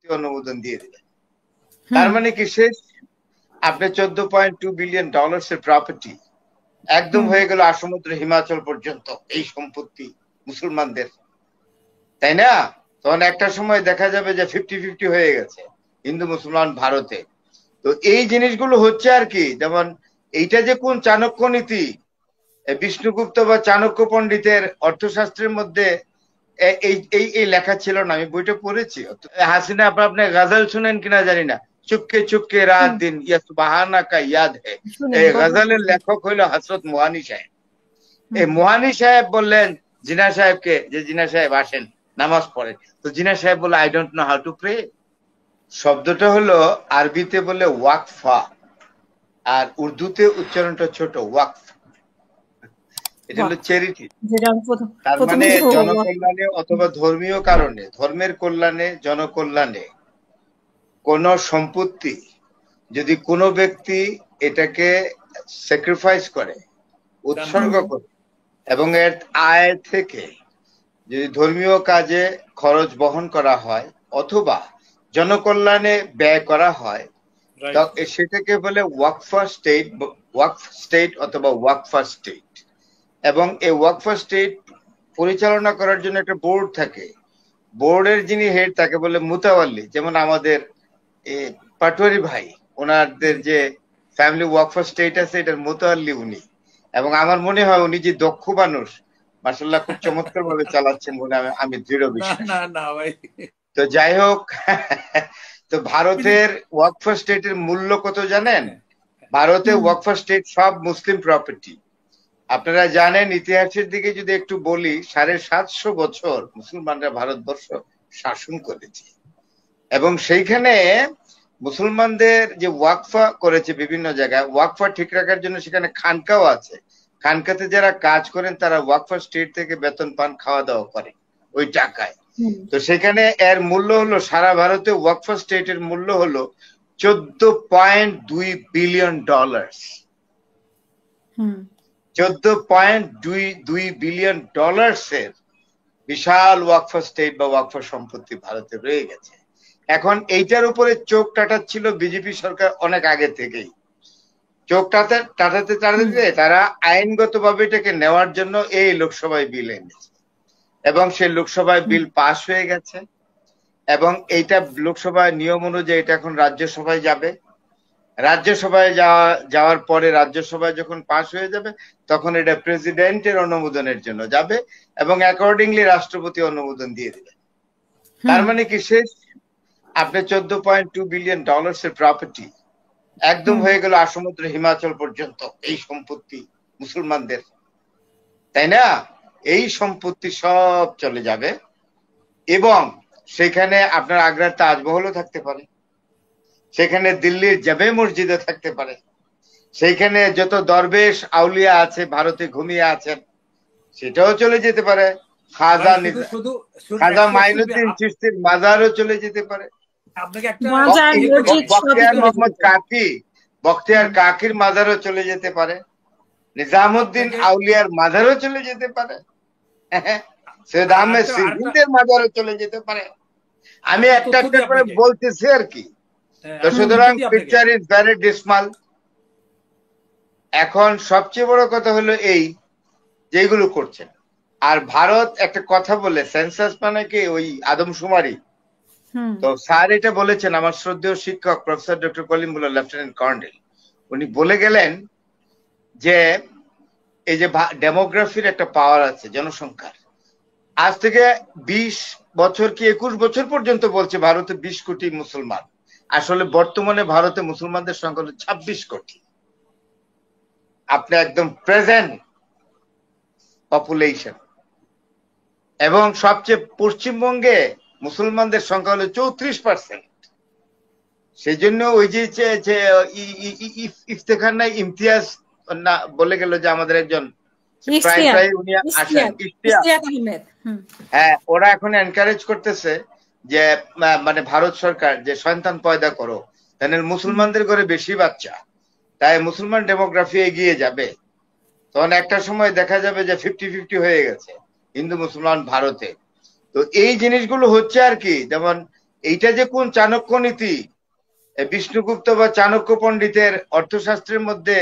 রাষ্ট্রপতি অনুমোদন দিয়ে দিলেন। তার মানে কি শেষ? আপনি $14.2 বিলিয়ন এর প্রপার্টি একদম হয়ে গেল আসমুদ্র হিমাচল পর্যন্ত এই সম্পত্তি মুসলমানদের, তাই না? তখন একটা সময় দেখা যাবে যে 50-50 হয়ে গেছে হিন্দু মুসলমান ভারতে। তো এই জিনিসগুলো হচ্ছে আর কি, যেমন এইটা যে কোন চাণক্য নীতি, বিষ্ণুগুপ্ত বা চাণক্য পণ্ডিতের অর্থশাস্ত্রের মধ্যে এই এই এই লেখা ছিল না, আমি বইটা পড়েছি। হাসিনা আপনি গজল শুনেন কিনা জানি না, চুপকে চুপকে রাত দিন ইয়া সুবহানা কা ইয়াদ হে, এই গজলের লেখক হইল হযরত মুহানি সাহেব। এই মুহানি সাহেব বললেন জিনা সাহেবকে যে জিনা সাহেব আসেন নামাজ পড়েন, তো জিনা সাহেব বলে I don't know how to pray. শব্দটা হলো আরবিতে বলে ওয়াকফা, আর উর্দুতে উচ্চারণটা ছোট ওয়াকফ, এটা হলো চ্যারিটি। তার মানে জনকল্যাণে অথবা ধর্মীয় কারণে, ধর্মের কল্যাণে, জনকল্যাণে কোন সম্পত্তি যদি কোনো ব্যক্তি এটাকে স্যাক্রিফাইস করে, উৎসর্গ করে, এবং এর আয় থেকে যদি ধর্মীয় কাজে খরচ বহন করা হয় অথবা জনকল্যাণে ব্যয় করা হয়, সেটাকে বলে ওয়াকফা স্টেট, ওয়াকফ স্টেট অথবা ওয়াকফা স্টেট। এবং এই ওয়াকফা স্টেট পরিচালনা করার জন্য একটা বোর্ড থাকে, বোর্ডের যিনি হেড তাকে বলে মুতাওয়াল্লি। যেমন আমাদের পাটোয়ারি ভাই, ওনাদের যে ফ্যামিলি ওয়াকফা স্টেট আছে এটার মুতাওয়াল্লি উনি, এবং আমার মনে হয় উনি যে দক্ষ মানুষ, মাশাআল্লাহ খুব চমৎকার ভাবে চালাচ্ছেন বলে আমি দৃঢ় বিশ্বাস। তো যাই হোক, তো ভারতের ওয়াকফা স্টেটের মূল্য কত জানেন? ভারতে ওয়াকফা স্টেট সব মুসলিম প্রপার্টি। আপনারা জানেন, ইতিহাসের দিকে যদি একটু বলি, 750 বছর মুসলমানরা ভারতবর্ষ শাসন করেছে, এবং সেইখানে মুসলমানদের যে ওয়াকফা করেছে বিভিন্ন জায়গায়, ওয়াকফা ঠিক রাখার জন্য সেখানে খানকাও আছে। খানকাতে যারা কাজ করেন তারা ওয়াকফা স্টেট থেকে বেতন পান, খাওয়া দাওয়া করে ওই টাকায়। তো সেখানে এর মূল্য হলো, সারা ভারতে ওয়াকফা স্টেটের মূল্য হলো $14.2 বিলিয়ন। 14.2 বিলিয়ন এর বিশাল ওয়াকফা স্টেট বা ওয়াকফা সম্পত্তি ভারতে রয়ে গেছে। এখন এইটার উপরে চোখ টাটাচ্ছিল বিজেপি সরকার অনেক আগে থেকেই। চোখ টাটাতে তারা আইনগতভাবে এটাকে নেওয়ার জন্য এই লোকসভায় বিল এনেছে, এবং সেই লোকসভায় বিল পাস হয়ে গেছে, এবং এইটা লোকসভায় নিয়ম অনুযায়ী এটা এখন রাজ্যসভায় যাবে। রাজ্যসভায় যাওয়ার পরে রাজ্যসভায় যখন পাস হয়ে যাবে তখন এটা প্রেসিডেন্টের অনুমোদনের জন্য যাবে, এবং অ্যাকর্ডিংলি রাষ্ট্রপতি অনুমোদন দিয়ে দিবেন। তার মানে কি শেষ? আপনি $14.2 বিলিয়ন এর প্রপার্টি একদম হয়ে গেল আসমুদ্র হিমাচল পর্যন্ত এই সম্পত্তি মুসলমানদের, তাই না? এই সম্পত্তি সব চলে যাবে, এবং সেখানে আপনার আগ্রার তাজমহলও থাকতে পারে, সেখানে দিল্লির জামে মসজিদও থাকতে পারে, সেইখানে যত দরবেশ আউলিয়া আছে ভারতে ঘুমিয়ে আছেন সেটাও চলে যেতে পারে, খাজা মাইনুদ্দিন চিশতির মাজারও চলে যেতে পারে, বখতিয়ার কাকির মাজারও চলে যেতে পারে, নিজামুদ্দিন আউলিয়ার মাজারও চলে যেতে পারে, সৈয়দ আহমেদ সিদ্দিকের মাজারও চলে যেতে পারে। আমি একটা একটা করে বলতেছি আর কি। তো সুতরাং পিকচার ইজ ভেরি ডিসমাল। এখন সবচেয়ে বড় কথা হলো এই যেগুলো করছেন। আর ভারত একটা কথা বলে, সেন্সাস মানে কি ওই আদমশুমারি। তো স্যার এটা বলেছেন, আমার শ্রদ্ধেয় শিক্ষক professor doctor Kalimullah lieutenant colonel, উনি বলে গেলেন যে এই যে ডেমোগ্রাফির একটা পাওয়ার আছে জনসংখ্যার। আজ থেকে 20 বছর কি 21 বছর পর্যন্ত বলছে ভারতে 20 কোটি মুসলমান, আসলে বর্তমানে ভারতে মুসলমানদের সংখ্যা হলো 26 কোটি। আপনি একদম প্রেজেন্ট পপুলেশন, এবং সবচেয়ে পশ্চিমবঙ্গে মুসলমানদের সংখ্যা হলো 34%। সেই জন্য ওই যে ইফতেখার নাই ইমতিয়াজ না বলে গেল যে আমাদের একজন প্রায় উনি আসেন, হ্যাঁ, ওরা এখন এনকারেজ করতেছে যে মানে ভারত সরকার যে সন্তান পয়দা করো, তাহলে মুসলমানদের ঘরে বেশি বাচ্চা, তাই মুসলমান ডেমোগ্রাফি এগিয়ে যাবে। তখন একটা সময় দেখা যাবে যে 50-50 হয়ে গেছে হিন্দু মুসলমান ভারতে। তো এই জিনিসগুলো হচ্ছে আর কি, যেমন এইটা যে কোন চাণক্য নীতি, বিষ্ণুগুপ্ত বা চাণক্য পণ্ডিতের অর্থশাস্ত্রের মধ্যে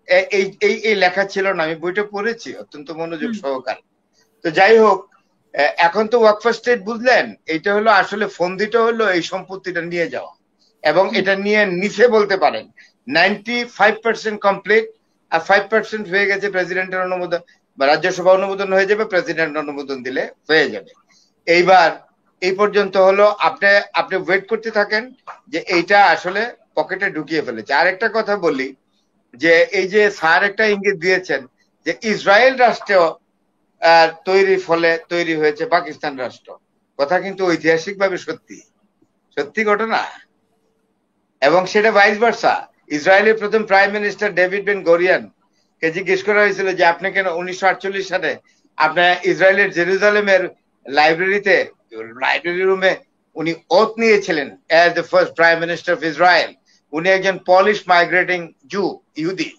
এই এই এই লেখা ছিল না। আমি বইটা পড়েছি অত্যন্ত মনোযোগ সহকারে। তো যাই হোক, এখন তো ওয়াকফ স্টেট বুঝলেন, এইটা হলো আসলে ফন্দিটা হলো এই সম্পত্তিটা নিয়ে যাওয়া, এবং এটা নিয়ে নিচে বলতে পারেন 95% কমপ্লিট, আর 5% হয়ে গেছে প্রেসিডেন্টের অনুমোদন বা রাজ্যসভা অনুমোদন হয়ে যাবে, প্রেসিডেন্ট অনুমোদন দিলে হয়ে যাবে। এইবার এই পর্যন্ত হলো, আপনি ওয়েট করতে থাকেন যে এইটা আসলে পকেটে ঢুকিয়ে ফেলেছে। আরেকটা কথা বলি, যে এই যে স্যার একটা ইঙ্গিত দিয়েছেন যে ইসরায়েল রাষ্ট্র তৈরির ফলে তৈরি হয়েছে পাকিস্তান রাষ্ট্র, কথা কিন্তু ঐতিহাসিকভাবে সত্যি, সত্যি ঘটনা, এবং সেটা ভাইস ভার্সা। ইসরায়েলের প্রথম প্রাইম মিনিস্টার ডেভিড বেন গরিয়ান কে জিজ্ঞেস করা হয়েছিল যে আপনি কেন 1948 সালে আপনার ইসরায়েলের জেরুজালেমের লাইব্রেরি রুমে উনি ওথ নিয়েছিলেন as the first prime minister of Israel. উনি একজন পলিশ মাইগ্রেটিং ইহুদি।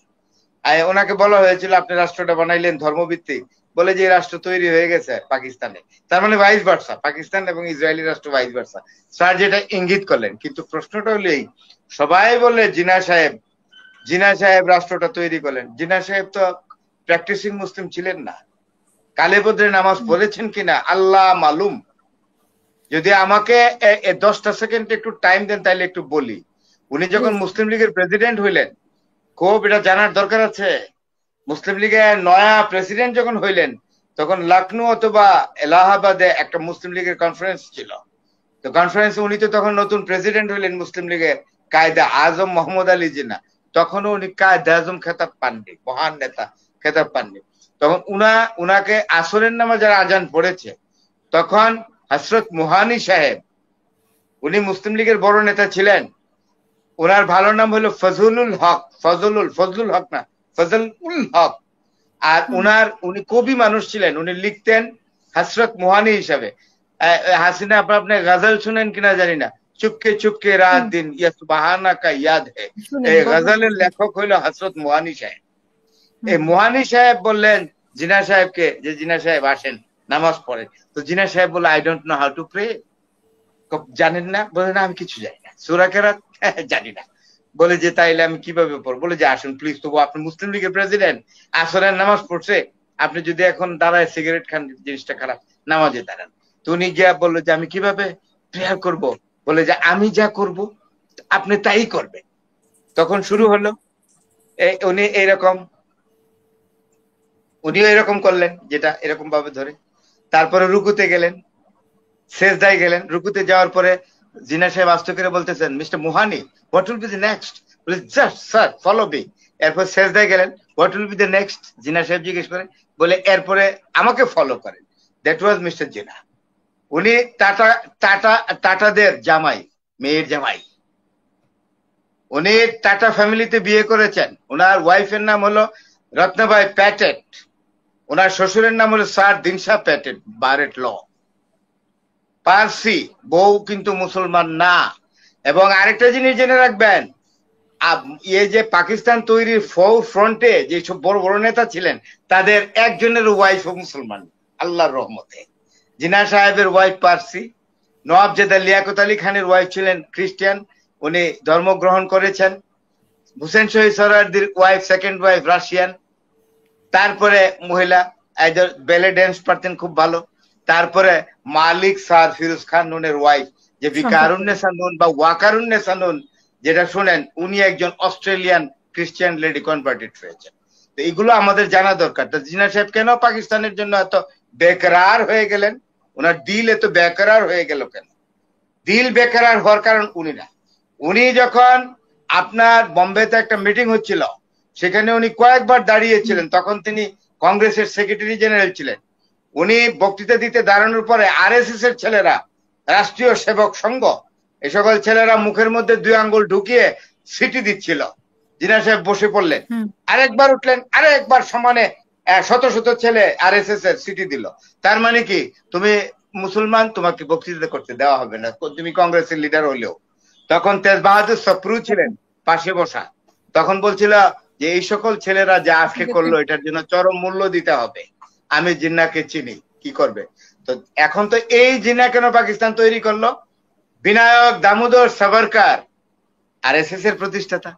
ওনাকে বলা হয়েছিল আপনি রাষ্ট্রটা বানাইলেন ধর্মভিত্তিক, বলে যে রাষ্ট্র তৈরি হয়ে গেছে পাকিস্তানে, তার মানে ভাইস ভার্সা, পাকিস্তান এবং ইসরায়েলি রাষ্ট্র ভাইস ভার্সা। স্যার যেটা ইঙ্গিত করলেন, কিন্তু প্রশ্নটা হলো এই, সবাই বলে জিনা সাহেব রাষ্ট্রটা তৈরি করলেন। জিনা সাহেব তো প্র্যাকটিসিং মুসলিম ছিলেন না, কালে বদরে নামাজ পড়েছেন কিনা আল্লাহ মালুম। যদি আমাকে 10টা সেকেন্ড একটু টাইম দেন তাহলে একটু বলি। উনি যখন মুসলিম লীগের প্রেসিডেন্ট হইলেন, খুব এটা জানার দরকার আছে, মুসলিম লীগের নয়া প্রেসিডেন্ট যখন হইলেন তখন লখনৌ অথবা এলাহাবাদে একটা মুসলিম লীগের কনফারেন্স ছিল। তো কনফারেন্সে উনি তো তখন নতুন প্রেসিডেন্ট হইলেন মুসলিম লীগের, কায়দা আজম মোহাম্মদ আলী জিন্নাহ। তখনও উনি কায়দা আজম খেতাব পাননি, মহান নেতা খেতাব পাননি। তখন উনাকে আসরের নামে যারা আজান পড়েছে, তখন হযরত মুহানি সাহেব, উনি মুসলিম লীগের বড় নেতা ছিলেন, ওনার ভালো নাম হলো ফজলুল হক, ফজলুল হক না, ফজলুল হক। আর উনি কবি মানুষ ছিলেন, উনি লিখতেন হযরত মুহানি হিসাবে। হাসিনা আপনি গজল শুনেন কিনা জানি না, চুপকে চুপকে রাত দিন ইয়া সুবহানা কা ইয়াদ হে, এই গজলের লেখক হইল হযরত মুহানি সাহেব। এই মুহানি সাহেব বললেন জিনা সাহেবকে যে জিনা সাহেব আসেন নামাজ পড়েন। তো জিনা সাহেব বলল I don't know how to pray. জানেন না? বলে না আমি কিছু জানি না, সূরা কেরাত জানি না। বলে যে তাইলে আমি কিভাবে পড়বো? বলে যে আসুন প্লিজ, তবু আপনি মুসলিম লীগের প্রেসিডেন্ট, আসরের নামাজ পড়ছে, আপনি যদি এখন দাঁড়ায় সিগারেট খান জিনিসটা খারাপ, নামাজে দাঁড়ান। তো উনি গিয়া বললো যে আমি কিভাবে প্রেয়ার করব? বলে যে আমি যা করব আপনি তাই করবেন। তখন শুরু হলো, উনিও এরকম করলেন, যেটা এরকম ভাবে ধরে। তারপরে রুকুতে গেলেন, সেজদায় গেলেন। রুকুতে যাওয়ার পরে জিনা সাহেব আস্তে করে বলতেছেন mister Muhani what will be the next? বলে জাস্ট স্যার ফলো মি। এরপর সেজদায় গেলেন, what will be the next? Jinnah সাহেব জিজ্ঞেস করেন, বলে এরপরে আমাকে ফলো করেন। দ্যাট ওয়াজ মিস্টার জিনা। উনি টাটাদের জামাই, মেয়ের জামাই। উনি টাটা ফ্যামিলিতে বিয়ে করেছেন। ওনার ওয়াইফের নাম হলো রত্নাবাই প্যাটেট, ওনার শ্বশুরের নাম হলো স্যার দিনশা প্যাটেট বারেট ল, পারসি, বউ কিন্তু মুসলমান না। এবং আরেকটা জিনিস জেনে রাখবেন, এই যে পাকিস্তান তৈরির ফ্রন্টে যেসব বড় বড় নেতা ছিলেন, তাদের একজনের ওয়াইফ মুসলমান আল্লাহর রহমতে। জিনা সাহেবের ওয়াইফ পারসি, নওয়াবজাদা লিয়াকত আলী খানের ওয়াইফ ছিলেন খ্রিস্টান, উনি ধর্মগ্রহণ করেছেন। হুসেন শহীদ সোহরাওয়ার্দীর ওয়াইফ, সেকেন্ড ওয়াইফ রাশিয়ান। তারপরে মহিলা বেলে ড্যান্স পারতেন খুব ভালো। তারপরে মালিক স্যার ফিরোজ খান নুনের ওয়াইফ, যে বিকারুন্নেসা নুন বা ওয়াকারুন্নেসা নুন যেটা শুনেন, উনি একজন অস্ট্রেলিয়ান খ্রিস্টান লেডি কনভার্টেড হয়েছেন। তো এগুলো আমাদের জানা দরকার। তো জিনা সাহেব কেন পাকিস্তানের জন্য এত বেকরার হয়ে গেলেন? ওনার দিল এত বেকরার হয়ে গেল কেন? দিল বেকরার হওয়ার কারণ উনি না। উনি যখন আপনার বোম্বেতে একটা মিটিং হচ্ছিল, সেখানে উনি কয়েকবার দাঁড়িয়েছিলেন, তখন তিনি কংগ্রেসের সেক্রেটারি জেনারেল ছিলেন। উনি বক্তৃতা দিতে দাঁড়ানোর পরে আরএসএস এর ছেলেরা, রাষ্ট্রীয় সেবক সংঘ, এই সকল ছেলেরা মুখের মধ্যে 2 আঙ্গুল ঢুকিয়ে সিটি দিচ্ছিল। জিনা সাহেব বসে পড়লেন, আরেকবার উঠলেন, আরেকবার সমানে শত শত ছেলে আরএসএস এর সিটি দিল। তার মানে কি, তুমি মুসলমান, তোমাকে বক্তৃতা করতে দেওয়া হবে না, তুমি কংগ্রেসের লিডার হইলেও। তখন তেজ বাহাদুর সপ্রু ছিলেন পাশে বসা, তখন বলছিল যে এই সকল ছেলেরা যা আজকে করলো এটার জন্য চরম মূল্য দিতে হবে, আমি জিন্নাকে চিনি, কি করবে? তো এখন তো এই জিন্না কেন পাকিস্তান তৈরি করলো? বিনায়ক দামোদর সাভারকার আরএসএস এর প্রতিষ্ঠাতা,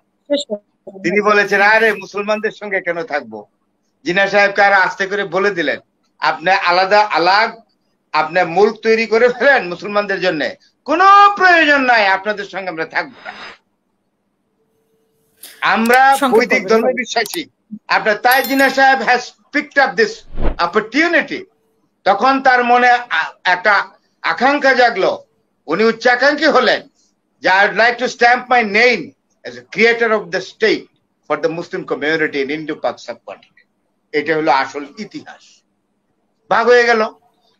তিনি বলেছেন আরে মুসলমানদের সঙ্গে কেন থাকবো। জিনা সাহেবকে আর আস্তে করে বলে দিলেন আপনি আপনি মুল্ক তৈরি করে ফেলেন মুসলমানদের জন্য, কোনো প্রয়োজন নাই, আপনাদের সঙ্গে আমরা থাকবো না, আমরা বৈদিক ধর্মে বিশ্বাসী। আপনার তাই জিনা সাহেব has picked up this opportunity. তখন তার মনে একটা আকাঙ্ক্ষা জাগলো, উনি উচ্চাকাঙ্ক্ষী হলেন যে I would like to stamp my name as a creator of the state for the Muslim community in Indo-Pak subcontinent. এটা হলো আসল ইতিহাস। ভাগ হয়ে গেল,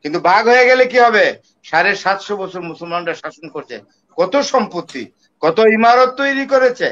কিন্তু ভাগ হয়ে গেলে কি হবে? 750 বছর মুসলমানরা শাসন করছে, কত সম্পত্তি, কত ইমারত তৈরি করেছে।